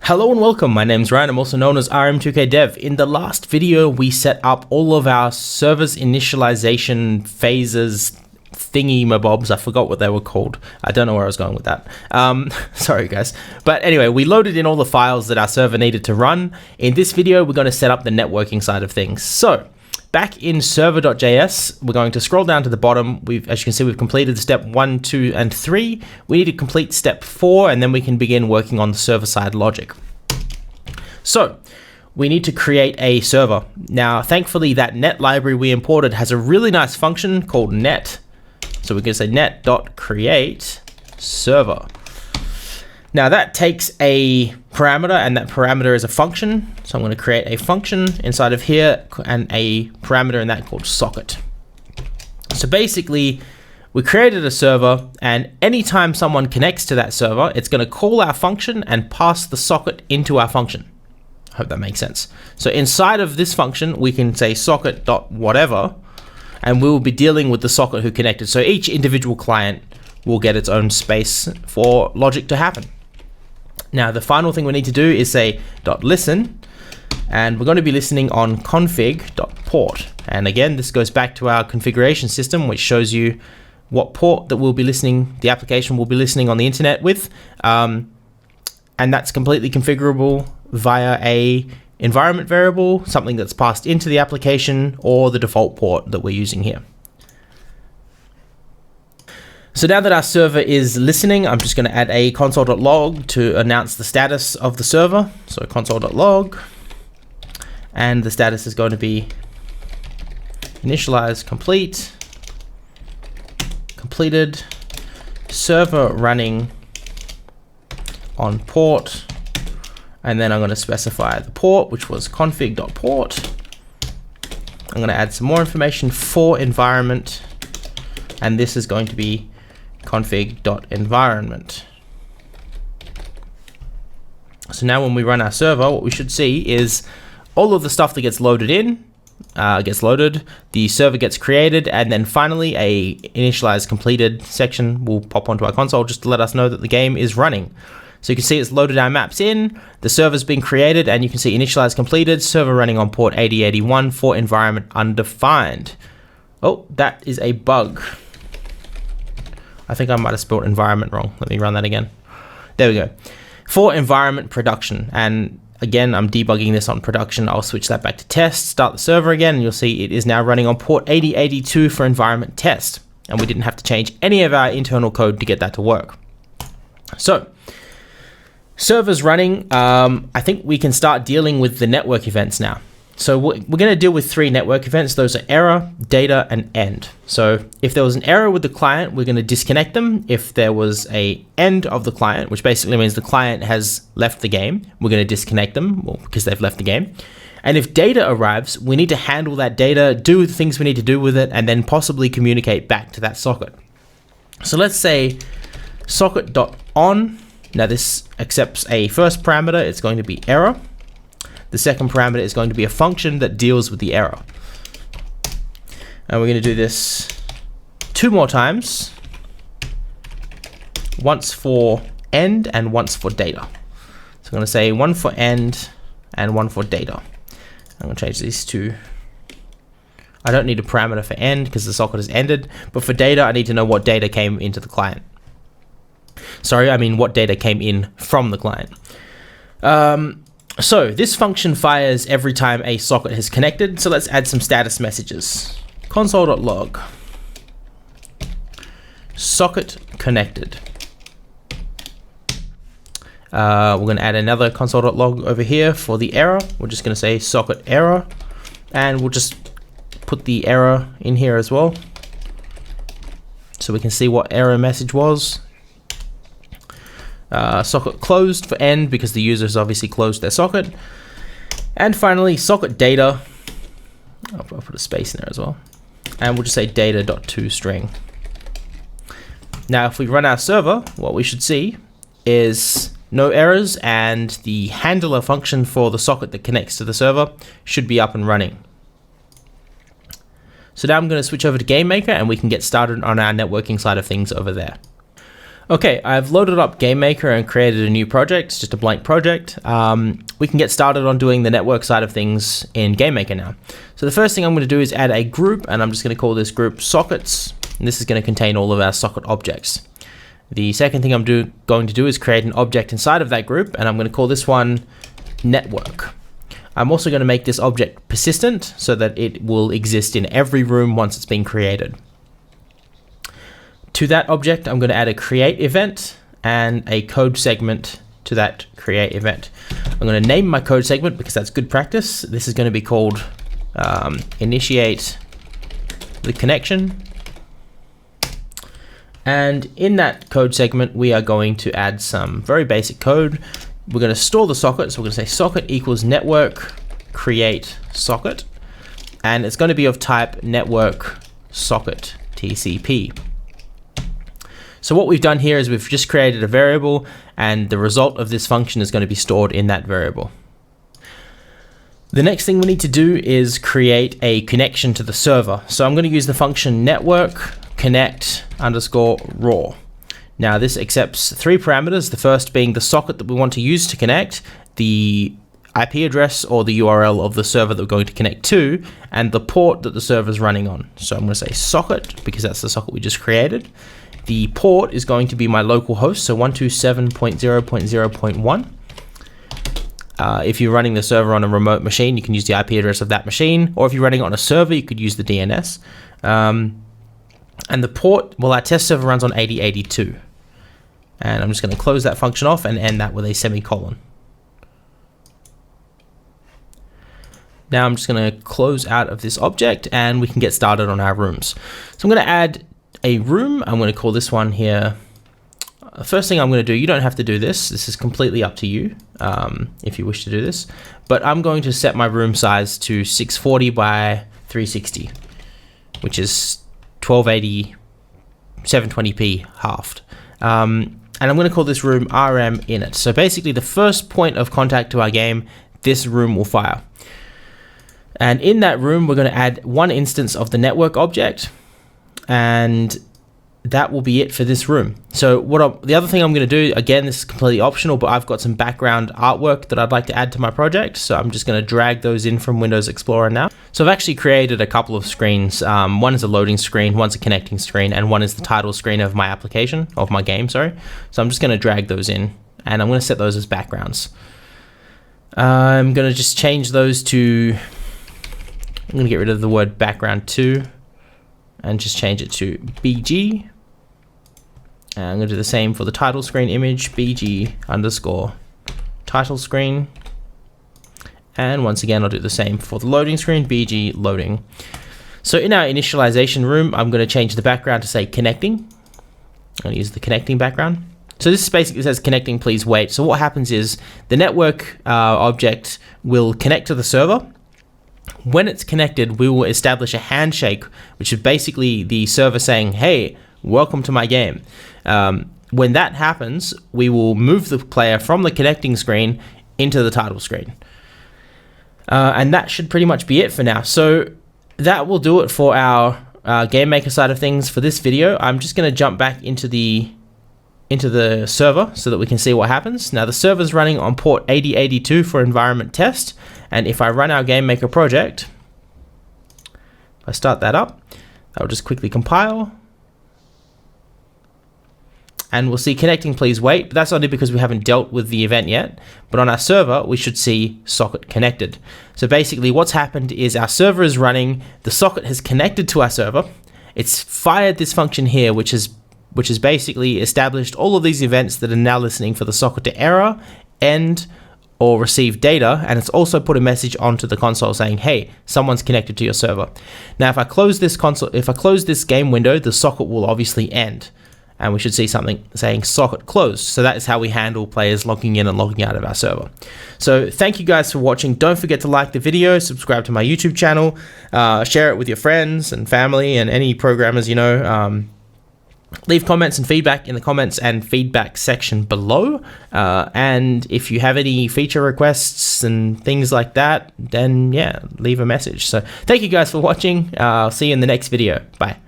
Hello and welcome, my name's Ryan, I'm also known as RM2K Dev. In the last video, we set up all of our servers initialization phases, thingy-mabobs, I forgot what they were called. I don't know where I was going with that. Sorry guys. But anyway, we loaded in all the files that our server needed to run. In this video, we're going to set up the networking side of things. So, back in server.js, we're going to scroll down to the bottom. As you can see, we've completed step 1, 2, and 3. We need to complete step 4, and then we can begin working on the server-side logic. So, we need to create a server. Now, thankfully, that net library we imported has a really nice function called net. So we're going to say net.create server. Now that takes a parameter, and that parameter is a function. So I'm going to create a function inside of here and a parameter in that called socket. So basically, we created a server, and anytime someone connects to that server, it's going to call our function and pass the socket into our function. I hope that makes sense. So inside of this function, we can say socket.whatever, and we will be dealing with the socket who connected. So each individual client will get its own space for logic to happen. Now, the final thing we need to do is say .listen, and we're going to be listening on config.port. And again, this goes back to our configuration system, which shows you what port that we'll be listening, the application will be listening on the internet with. And that's completely configurable via a environment variable, something that's passed into the application, or the default port that we're using here. So now that our server is listening, I'm just going to add a console.log to announce the status of the server. So console.log, and the status is going to be initialize complete, completed, server running on port, and then I'm going to specify the port, which was config.port. I'm going to add some more information for environment, and this is going to be config.environment. So now when we run our server, what we should see is all of the stuff that gets loaded in, gets loaded, the server gets created, and then finally a initialize completed section will pop onto our console just to let us know that the game is running. So you can see it's loaded our maps in, the server's been created, and you can see initialize completed, server running on port 8081 for environment undefined. Oh, that is a bug. I think I might have spelled environment wrong. Let me run that again. There we go. For environment production, and again, I'm debugging this on production. I'll switch that back to test, start the server again, and you'll see it is now running on port 8082 for environment test. And we didn't have to change any of our internal code to get that to work. So, server's running. I think we can start dealing with the network events now. So we're going to deal with 3 network events. Those are error, data, and end. So if there was an error with the client, we're going to disconnect them. If there was a end of the client, which basically means the client has left the game, we're going to disconnect them because they've left the game. And if data arrives, we need to handle that data, do the things we need to do with it, and then possibly communicate back to that socket. So let's say socket.on. Now this accepts a first parameter. It's going to be error. The second parameter is going to be a function that deals with the error. And we're going to do this 2 more times. Once for end and once for data. So I'm going to say 1 for end and 1 for data. I'm going to change these to, I don't need a parameter for end because the socket has ended, but for data I need to know what data came into the client. Sorry, I mean what data came in from the client. So this function fires every time a socket has connected. So let's add some status messages. Console.log socket connected. We're going to add another console.log over here for the error. We're just going to say socket error, and we'll just put the error in here as well so we can see what error message was. Socket closed for end because the user has obviously closed their socket. And finally, socket data. I'll put a space in there as well. And we'll just say data.toString. Now, if we run our server, what we should see is no errors, and the handler function for the socket that connects to the server should be up and running. So now I'm going to switch over to GameMaker, and we can get started on our networking side of things over there. Okay, I've loaded up GameMaker and created a new project. It's just a blank project. We can get started on doing the network side of things in GameMaker now. So the first thing I'm going to do is add a group, and I'm just going to call this group sockets. And this is going to contain all of our socket objects. The second thing I'm going to do is create an object inside of that group, and I'm going to call this one network. I'm also going to make this object persistent so that it will exist in every room once it's been created. To that object, I'm going to add a create event and a code segment to that create event. I'm going to name my code segment because that's good practice. This is going to be called initiate the connection. And in that code segment, we are going to add some very basic code. We're going to store the socket. So we're going to say socket equals network create socket. And it's going to be of type network socket TCP. So what we've done here is we've just created a variable, and the result of this function is going to be stored in that variable. The next thing we need to do is create a connection to the server. So I'm going to use the function network connect underscore raw. Now this accepts three parameters, the first being the socket that we want to use to connect, the IP address or the URL of the server that we're going to connect to, and the port that the server is running on. So I'm going to say socket because that's the socket we just created. The port is going to be my local host, so 127.0.0.1. If you're running the server on a remote machine, you can use the IP address of that machine, or if you're running it on a server, you could use the DNS. And the port, well, our test server runs on 8082. And I'm just going to close that function off and end that with a semicolon. Now I'm just going to close out of this object and we can get started on our rooms. So I'm going to add a room. I'm going to call this one here. The first thing I'm going to do, you don't have to do this. This is completely up to you if you wish to do this. But I'm going to set my room size to 640 by 360, which is 1280 720p halved. And I'm going to call this room RM init. So basically the first point of contact to our game, this room will fire. And in that room, we're going to add one instance of the network object, and that will be it for this room. So the other thing I'm going to do, again, this is completely optional, but I've got some background artwork that I'd like to add to my project. So I'm just going to drag those in from Windows Explorer now. So I've actually created a couple of screens. One is a loading screen, one's a connecting screen, and one is the title screen of my application, of my game, sorry. So I'm just going to drag those in, and I'm going to set those as backgrounds. I'm going to just change those to, I'm going to get rid of the word background 2 and just change it to BG. And I'm going to do the same for the title screen image, BG underscore title screen. And once again, I'll do the same for the loading screen, BG loading. So in our initialization room, I'm going to change the background to say connecting. I'm going to use the connecting background. So this basically says connecting, please wait. So what happens is the network object will connect to the server. When it's connected, we will establish a handshake, which is basically the server saying, hey, welcome to my game. When that happens, we will move the player from the connecting screen into the title screen. And that should pretty much be it for now. So that will do it for our GameMaker side of things for this video. I'm just going to jump back into the server so that we can see what happens. Now the server is running on port 8082 for environment test, and if I run our GameMaker project, if I start that up, I'll just quickly compile, and we'll see connecting, please wait, but that's only because we haven't dealt with the event yet. But on our server, we should see socket connected. So basically what's happened is our server is running, the socket has connected to our server, it's fired this function here, which has basically established all of these events that are now listening for the socket to error, end, or receive data, and it's also put a message onto the console saying, hey, someone's connected to your server. Now if I close this game window, the socket will obviously end, and we should see something saying socket closed. So that is how we handle players logging in and logging out of our server. So thank you guys for watching. Don't forget to like the video, subscribe to my YouTube channel, share it with your friends and family and any programmers you know. Leave comments and feedback in the comments and feedback section below. And if you have any feature requests and things like that, then yeah, leave a message. So thank you guys for watching. I'll see you in the next video. Bye.